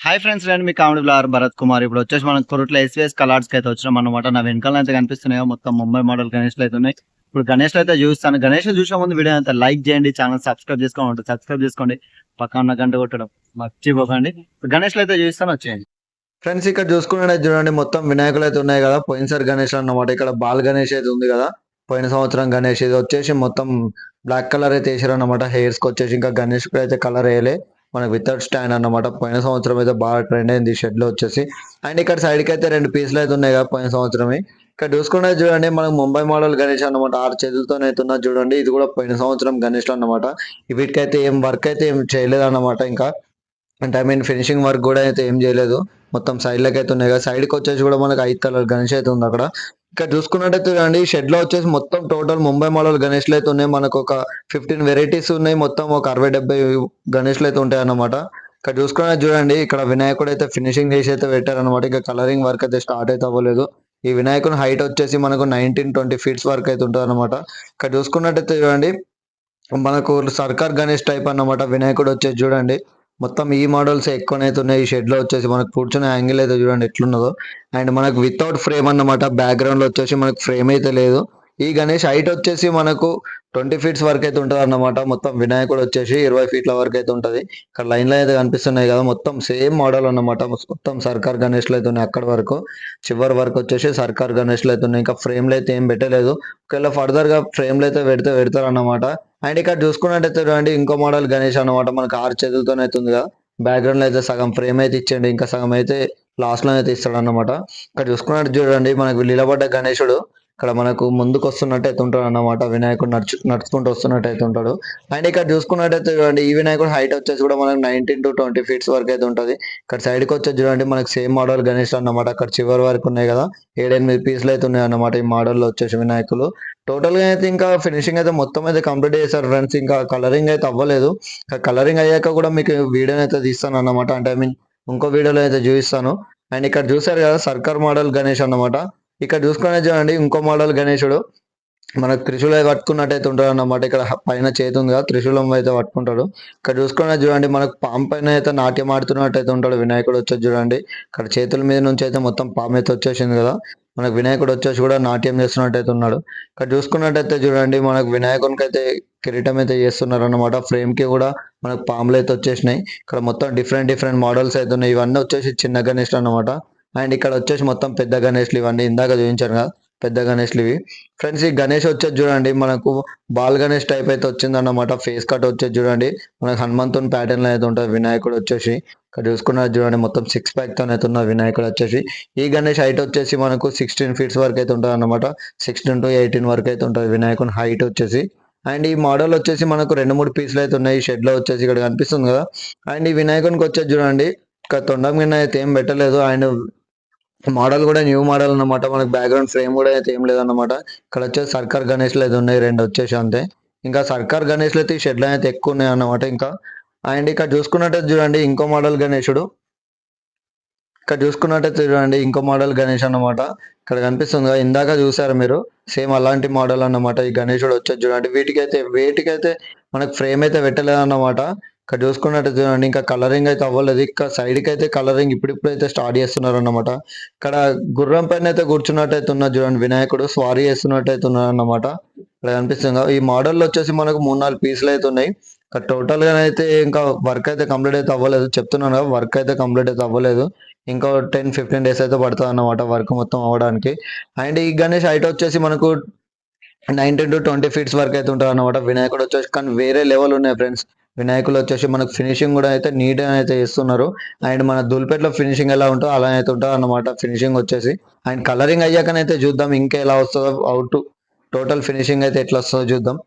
Hi friends, నేను మీ comedy blogger Bharat Kumar. ఇప్పుడు వచ్చేసి మనం కొరుట్ల ఎస్వీఎస్ కలార్స్కి అయితే వచ్చినాం అన్నమాట. నా వెనకాల అయితే కనిపిస్తున్నాయో మొత్తం ముంబై మోడల్ గణేష్లు అయితే ఉన్నాయి. ఇప్పుడు గణేష్ అయితే చూస్తాను. గణేష్ చూసే ముందు వీడియో అయితే లైక్ చేయండి, ఛానల్ సబ్స్క్రైబ్ చేసుకోండి, పక్కన ఉన్న గంట కొట్టడం మర్చిపోకండి. ఇప్పుడు గణేష్లు అయితే చూస్తాను, వచ్చేయండి. ఫ్రెండ్స్ ఇక్కడ చూసుకున్నట్టు చూడండి, మొత్తం వినాయకులు అయితే ఉన్నాయి కదా. పోయినసారి గణేష్ అన్నమాట. ఇక్కడ బాల్ గణేష్ అయితే ఉంది కదా, పోయిన సంవత్సరం గణేష్. ఇది వచ్చేసి మొత్తం బ్లాక్ కలర్ అయితే వేసారు అన్నమాట. హెయిర్స్ కి వచ్చేసి ఇంకా గణేష్ కి అయితే కలర్ వేయలే, మనకి వితౌట్ స్టాండ్ అన్నమాట. పోయిన సంవత్సరం అయితే బాగా ట్రెండ్ అయింది షెడ్ లో వచ్చేసి. అండ్ ఇక్కడ సైడ్ కి అయితే 2 పీసులు అయితే ఉన్నాయి కదా పోయిన సంవత్సరం. ఇక్కడ చూసుకున్నది చూడండి, మనకు ముంబై మోడల్ గణేష్ అన్నమాట. 6 చేతులతో అయితే ఉన్నది చూడండి. ఇది కూడా పోయిన సంవత్సరం గణేష్ అన్నమాట. వీటికైతే ఏం వర్క్ అయితే ఏం చేయలేదు అన్నమాట. ఇంకా అంటే ఫినిషింగ్ వర్క్ కూడా అయితే ఏం చేయలేదు. మొత్తం సైడ్ లకి అయితే ఉన్నాయి కదా. సైడ్ కి వచ్చేసి కూడా మనకి 5 కలర్ గణేష్ అయితే ఉంది అక్కడ. ఇక్కడ చూసుకున్నట్టయితే చూడండి, షెడ్ లో వచ్చేసి మొత్తం టోటల్ ముంబై మోడల్ గణేష్లు అయితే ఉన్నాయి. మనకు ఒక 15 వెరైటీస్ ఉన్నాయి. మొత్తం ఒక 60-70 గణేష్లు అయితే ఉంటాయి అన్నమాట. ఇక్కడ చూసుకున్నది చూడండి, ఇక్కడ వినాయకుడు అయితే ఫినిషింగ్ చేసి అయితే పెట్టారు అనమాట. ఇంకా కలరింగ్ వర్క్ అయితే స్టార్ట్ అయితే అవ్వలేదు. ఈ వినాయకుని హైట్ వచ్చేసి మనకు 19-20 ఫీట్స్ వరకు అయితే ఉంటుంది అనమాట. ఇక్కడ చూసుకున్నట్టయితే చూడండి, మనకు సర్కార్ గణేష్ టైప్ అన్నమాట. వినాయకుడు వచ్చేసి చూడండి, మొత్తం ఈ మోడల్స్ ఎక్కువనైతే ఉన్నాయి. ఈ షెడ్ లో వచ్చేసి మనకు కూర్చునే యాంగిల్ అయితే చూడండి ఎట్లున్నదో. అండ్ మనకు వితౌట్ ఫ్రేమ్ అన్నమాట. బ్యాక్గ్రౌండ్ లో వచ్చేసి మనకు ఫ్రేమ్ అయితే లేదు. ఈ గణేష్ హైట్ వచ్చేసి మనకు 20 ఫీట్స్ వరకు అయితే ఉంటుంది అన్నమాట. మొత్తం వినాయకుడు వచ్చేసి 20 ఫీట్ల వరకు అయితే ఉంటది. ఇక్కడ లైన్ లో అయితే కనిపిస్తున్నాయి కదా, మొత్తం సేమ్ మోడల్ అన్నమాట. మొత్తం సర్కార్ గణేష్లు అయితే ఉన్నాయి అక్కడ వరకు. చివరి వరకు వచ్చేసి సర్కార్ గణేష్లు అయితే ఉన్నాయి. ఇంకా ఫ్రేమ్లు అయితే ఏం పెట్టలేదు. ఒకవేళ ఫర్దర్ గా ఫ్రేమ్లు అయితే పెడతారు అన్నమాట. అండ్ ఇక్కడ చూసుకున్నట్టయితే చూడండి, ఇంకో మోడల్ గణేష్ అన్నమాట. మనకు 6 చేతులతోనే అయితే ఉంది కదా. బ్యాక్గ్రౌండ్ లో అయితే సగం ఫ్రేమ్ అయితే ఇచ్చండి, ఇంకా సగం అయితే లాస్ట్ లో అయితే ఇస్తాడు అన్నమాట. ఇక్కడ చూసుకున్నట్టు చూడండి, మనకు నిలబడ్డ గణేశుడు ఇక్కడ మనకు ముందుకు వస్తున్నట్టు అయితే ఉంటాడు అన్నమాట. వినాయకుడు నడుచుకుంటూ వస్తున్నట్టు అయితే ఉంటాడు. అండ్ ఇక్కడ చూసుకున్నట్టయితే చూడండి, ఈ వినాయకుడు హైట్ వచ్చేసి కూడా మనకు 19-20 ఫీట్స్ వరకు అయితే ఉంటది. ఇక్కడ సైడ్ కి వచ్చేసి చూడండి, మనకు సేమ్ మోడల్ గణేష్ అన్నమాట. అక్కడ చివరి వరకు ఉన్నాయి కదా, 7-8 పీసులు అయితే ఉన్నాయి అన్నమాట ఈ మోడల్ లో వచ్చేసి వినాయకులు. టోటల్ గా అయితే ఇంకా ఫినిషింగ్ అయితే మొత్తం అయితే కంప్లీట్ చేశారు ఫ్రెండ్స్. ఇంకా కలరింగ్ అయితే అవ్వలేదు. కలరింగ్ అయ్యాక కూడా మీకు వీడియో అయితే తీస్తాను అన్నమాట. అంటే ఇంకో వీడియోలో అయితే చూపిస్తాను. అండ్ ఇక్కడ చూసారు కదా, సర్కార్ మోడల్ గణేష్ అన్నమాట. ఇక్కడ చూసుకునే చూడండి, ఇంకో మోడల్ గణేశుడు మనకు త్రిశూలం పట్టుకున్నట్టయితే ఉంటాడు అన్నమాట. ఇక్కడ పైన చేతి ఉంది కదా, త్రిశూలం అయితే పట్టుకుంటాడు. ఇక్కడ చూసుకున్న చూడండి, మనకు పాము పైన అయితే నాట్యం ఆడుతున్నట్టయితే ఉంటాడు వినాయకుడు వచ్చేసి చూడండి. ఇక్కడ చేతుల మీద నుంచి అయితే మొత్తం పాము అయితే వచ్చేసింది కదా. మనకు వినాయకుడు వచ్చేసి కూడా నాట్యం చేస్తున్నట్టయితే ఉన్నాడు. ఇక్కడ చూసుకున్నట్టయితే చూడండి, మనకు వినాయకునికి అయితే కిరీటం అయితే చేస్తున్నారు అన్నమాట. ఫ్రేమ్ కి కూడా మనకు పాములు అయితే వచ్చేసినాయి. ఇక్కడ మొత్తం డిఫరెంట్ మోడల్స్ అయితే ఉన్నాయి. ఇవన్నీ వచ్చేసి చిన్న గణేష్ అన్నమాట. అండ్ ఇక్కడ వచ్చేసి మొత్తం పెద్ద గణేష్లు ఇవన్నీ ఇందాక చూపించారు కదా, పెద్ద గణేష్లు ఇవి. ఫ్రెండ్స్ ఈ గణేష్ వచ్చేసి చూడండి, మనకు బాల్ గణేష్ టైప్ అయితే వచ్చింది అన్నమాట. ఫేస్ కట్ వచ్చేసి చూడండి, మనకు హనుమంతుని ప్యాటర్న్ లో అయితే ఉంటుంది వినాయకుడు వచ్చేసి. ఇక్కడ చూసుకున్నారు చూడండి, మొత్తం 6 ప్యాక్ తో అయితే ఉన్న వినాయకుడు వచ్చేసి. ఈ గణేష్ హైట్ వచ్చేసి మనకు 16 ఫీట్స్ వరకు అయితే ఉంటుంది అన్నమాట. 16-18 వరకు అయితే ఉంటుంది వినాయకుని హైట్ వచ్చేసి. అండ్ ఈ మోడల్ వచ్చేసి మనకు 2-3 పీసులు అయితే ఉన్నాయి ఈ షెడ్ లో వచ్చేసి, ఇక్కడ కనిపిస్తుంది కదా. అండ్ ఈ వినాయకునికి వచ్చేసి చూడండి, ఇక్కడ తొండం కింద అయితే ఏం పెట్టలేదు. అండ్ మోడల్ కూడా న్యూ మోడల్ అన్నమాట. మనకి బ్యాక్గ్రౌండ్ ఫ్రేమ్ కూడా అయితే ఏం లేదన్నమాట. ఇక్కడ వచ్చేసి సర్కార్ గణేష్లు అయితే ఉన్నాయి 2 వచ్చేసి అంతే. ఇంకా సర్కార్ గణేష్లు అయితే ఈ షెడ్ లో అయితే ఎక్కువ ఉన్నాయి అన్నమాట. ఇంకా అండ్ ఇక్కడ చూసుకున్నట్టయితే చూడండి, ఇంకో మోడల్ గణేశుడు. ఇక్కడ చూసుకున్నట్టయితే చూడండి, ఇంకో మోడల్ గణేష్ అన్నమాట. ఇక్కడ కనిపిస్తుంది కదా, ఇందాక చూసారు మీరు, సేమ్ అలాంటి మోడల్ అన్నమాట. ఈ గణేశుడు వచ్చేసి చూడండి, వేటికైతే మనకు ఫ్రేమ్ అయితే పెట్టలేదు అన్నమాట. ఇక్కడ చూసుకున్నట్టు చూడండి, ఇంకా కలరింగ్ అయితే అవ్వలేదు. ఇక్కడ సైడ్ కి అయితే కలరింగ్ ఇప్పుడైతే స్టార్ట్ చేస్తున్నారు అన్నమాట. ఇక్కడ గుర్రం పైన అయితే కూర్చున్నట్టయితే ఉన్నారు చూడండి, వినాయకుడు స్వారీ చేస్తున్నట్టయితే ఉన్నారు అన్నమాట. ఇక్కడ కనిపిస్తుంది కదా. ఈ మోడల్ వచ్చేసి మనకు 3-4 పీసులు అయితే ఉన్నాయి. ఇక్కడ టోటల్ గా అయితే ఇంకా వర్క్ అయితే కంప్లీట్ అయితే అవ్వలేదు. చెప్తున్నాను కదా, వర్క్ అయితే కంప్లీట్ అయితే అవ్వలేదు. ఇంకా 10-15 డేస్ అయితే పడుతుంది అన్నమాట వర్క్ మొత్తం అవ్వడానికి. అండ్ ఈ గణేష్ హైట్ వచ్చేసి మనకు 19-20 ఫీట్స్ వరకు అయితే ఉంటుంది అన్నమాట. వినాయకుడు వచ్చేసి కానీ వేరే లెవెల్ ఉన్నాయి ఫ్రెండ్స్. వినాయకులు వచ్చేసి మనకు ఫినిషింగ్ కూడా అయితే నీట్ గా అయితే చేస్తున్నారు. అండ్ మన దుల్పేటలో ఫినిషింగ్ ఎలా ఉంటుందో అలా అయితే ఉంటుంది అన్నమాట ఫినిషింగ్ వచ్చేసి. అండ్ కలరింగ్ అయ్యాకనైతే చూద్దాం ఇంకా ఎలా వస్తుందో, అవుట్ టోటల్ ఫినిషింగ్ అయితే ఎట్లా వస్తుందో చూద్దాం.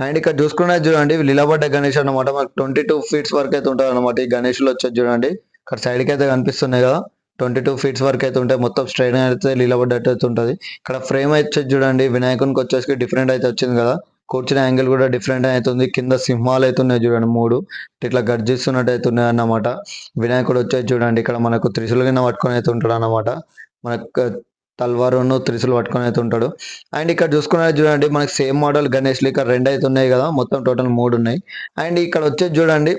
అండ్ ఇక్కడ చూసుకున్నది చూడండి, నిలబడ్డ గణేష్ అన్నమాట. మనకు 22 ఫీట్స్ వరకు అయితే ఉంటుంది అన్నమాట. ఈ గణేష్లు వచ్చేసి చూడండి, ఇక్కడ సైడ్ కి అయితే కనిపిస్తున్నాయి కదా, 22 ఫీట్స్ వరకు అయితే ఉంటాయి. మొత్తం స్ట్రైట్ అయితే నిలబడ్డట్టు అయితే ఉంటుంది. ఇక్కడ ఫ్రేమ్ అయితే చూడండి, వినాయకునికి వచ్చేసి డిఫరెంట్ అయితే వచ్చింది కదా. కూర్చునే యాంగిల్ కూడా డిఫరెంట్ అవుతుంది. కింద సింహాలు అయితే ఉన్నాయి చూడండి 3, ఇట్లా గర్జిస్తున్నట్టు అయితే ఉన్నాయి అన్నమాట. వినాయకుడు వచ్చేసి చూడండి, ఇక్కడ మనకు త్రిశూల కింద పట్టుకొని అయితే ఉంటాడు అన్నమాట. మనకు తల్వారును త్రిశూలు పట్టుకొని అయితే ఉంటాడు. అండ్ ఇక్కడ చూసుకున్నది చూడండి, మనకి సేమ్ మోడల్ గణేష్లు ఇక్కడ 2 అయితే ఉన్నాయి కదా, మొత్తం టోటల్ 3 ఉన్నాయి. అండ్ ఇక్కడ వచ్చేసి చూడండి,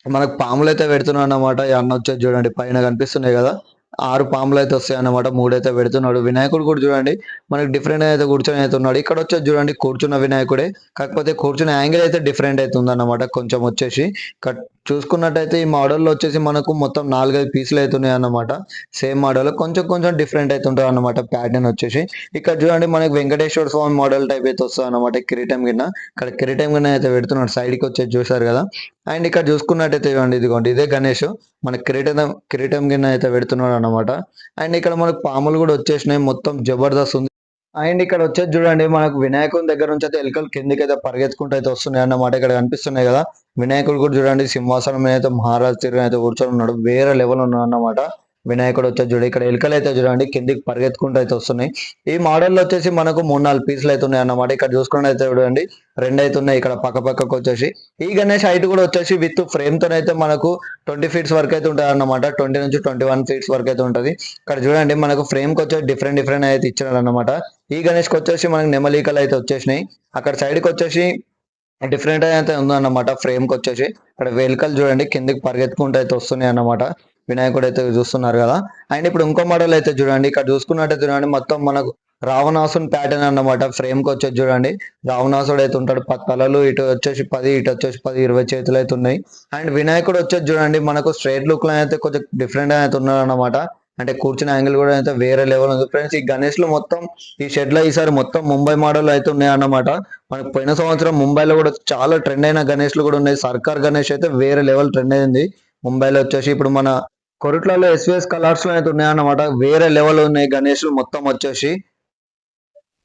మనకు పాములు అయితే పెడుతున్నాడు అన్నమాట. ఈ అన్న వచ్చేసి చూడండి పైన కనిపిస్తున్నాయి కదా, 6 పాములు అయితే వస్తాయి అన్నమాట. 3 అయితే పెడుతున్నాడు. వినాయకుడు కూడా చూడండి మనకి డిఫరెంట్ అయితే కూర్చొని అయితే ఉన్నాడు. ఇక్కడ వచ్చేసి చూడండి కూర్చున్న వినాయకుడే, కాకపోతే కూర్చున్న యాంగిల్ అయితే డిఫరెంట్ అయితే ఉందన్నమాట. కొంచెం వచ్చేసి చూసుకున్నట్టయితే ఈ మోడల్లో వచ్చేసి మనకు మొత్తం 4-5 పీసులు అయితే ఉన్నాయి అన్నమాట. సేమ్ మోడల్ కొంచెం కొంచెం డిఫరెంట్ అయితే ఉంటుంది అన్నమాట ప్యాటర్న్ వచ్చేసి. ఇక్కడ చూడండి మనకి వెంకటేశ్వర స్వామి మోడల్ టైప్ అయితే వస్తుంది అన్నమాట. కిరీటం కింద ఇక్కడ కిరీటం కింద అయితే పెడుతున్నాడు. సైడ్ కి వచ్చేసి చూసారు కదా. అండ్ ఇక్కడ చూసుకున్నట్టయితే చూడండి ఇదిగోండి ఇదే గణేష్ మన కిరీటం కింద అయితే పెడుతున్నాడు అన్నమాట. అండ్ ఇక్కడ మనకు పాములు కూడా వచ్చేసినాయి, మొత్తం జబర్దస్త్ ఉంది. అండ్ ఇక్కడ వచ్చేసి చూడండి మనకు వినాయకుని దగ్గర నుంచి అయితే ఎలుకలు కిందికి అయితే పరిగెత్తుకుంటూ అయితే వస్తున్నాయి అన్నమాట. ఇక్కడ కనిపిస్తున్నాయి కదా, వినాయకుడు కూడా చూడండి సింహాసనం మీద అయితే మహారాజ్ తీరుగా అయితే కూర్చొని ఉన్నాడు. వేరే లెవెల్ ఉన్నాడు అన్నమాట వినాయకుడు వచ్చేసి. చూడండి ఇక్కడ ఎలుకలు అయితే చూడండి కిందికి పరిగెత్తుకుంటూ అయితే వస్తున్నాయి. ఈ మోడల్లో వచ్చేసి మనకు 3-4 పీసులు అయితే ఉన్నాయి అన్నమాట. ఇక్కడ చూసుకుంటే అయితే చూడండి 2 అయితే ఉన్నాయి ఇక్కడ పక్క పక్కకు వచ్చేసి. ఈ గణేష్ హైట్ కూడా వచ్చేసి విత్ ఫ్రేమ్ తో అయితే మనకు 20 ఫీట్స్ వరకు అయితే ఉంటుంది అన్నమాట. 20 నుంచి 21 ఫీట్స్ వరకు అయితే ఉంటది. ఇక్కడ చూడండి మనకు ఫ్రేమ్ కి వచ్చేసి డిఫరెంట్ డిఫరెంట్ అయితే ఇచ్చినాడు అన్నమాట. ఈ గణేష్ కి వచ్చేసి మనకి నెమలీకలు అయితే వచ్చేసినాయి. అక్కడ సైడ్ కి వచ్చేసి డిఫరెంట్ అయితే ఉందన్నమాట. ఫ్రేమ్ కి వచ్చేసి ఇక్కడ వెహికల్ చూడండి కిందికి పరిగెత్తుకుంటూ అయితే వస్తున్నాయి అన్నమాట. వినాయకుడు అయితే చూస్తున్నారు కదా. అండ్ ఇప్పుడు ఇంకో మోడల్ అయితే చూడండి, ఇక్కడ చూసుకున్నట్టయితే చూడండి మొత్తం మనకు రావణాసుని ప్యాటర్న్ అన్నమాట. ఫ్రేమ్ కి వచ్చేసి చూడండి రావణాసుడు అయితే ఉంటాడు. 10 తలలు, ఇటు వచ్చేసి 10, ఇటు వచ్చేసి 10, 20 చేతులు అయితే ఉన్నాయి. అండ్ వినాయకుడు వచ్చేసి చూడండి మనకు స్ట్రైట్ లుక్ లో అయితే కొంచెం డిఫరెంట్ అయితే ఉన్నాడు అన్నమాట. అంటే కూర్చున్న యాంగిల్ కూడా అయితే వేరే లెవెల్ ఉంది ఫ్రెండ్స్. ఈ గణేష్ లో మొత్తం ఈ షెడ్ లో ఈసారి మొత్తం ముంబై మోడల్ అయితే ఉన్నాయి అన్నమాట. మనకు పోయిన సంవత్సరం ముంబైలో కూడా చాలా ట్రెండ్ అయిన గణేష్లు కూడా ఉన్నాయి. సర్కార్ గణేష్ అయితే వేరే లెవెల్ ట్రెండ్ అయింది ముంబైలో వచ్చేసి. ఇప్పుడు మన కొరుట్లలో ఎస్విఎస్ కలర్స్ లో అయితే ఉన్నాయన్నమాట. వేరే లెవెల్ ఉన్నాయి గణేష్ మొత్తం వచ్చేసి.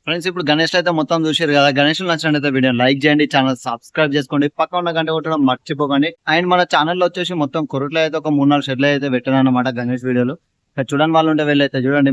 ఫ్రెండ్స్ ఇప్పుడు గణేష్ అయితే మొత్తం చూసారు కదా. గణేష్ నచ్చినట్లయితే వీడియో లైక్ చేయండి, ఛానల్ సబ్స్క్రైబ్ చేసుకోండి, పక్క ఉన్న గంట కొట్టడం మర్చిపోకండి. అండ్ మన ఛానల్లో వచ్చేసి మొత్తం కొరుట్లో అయితే ఒక 3-4 షెడ్లు అయితే పెట్టాను అనమాట గణేష్ వీడియోలు. చూడని వాళ్ళు ఉంటే వెళ్ళైతే చూడండి.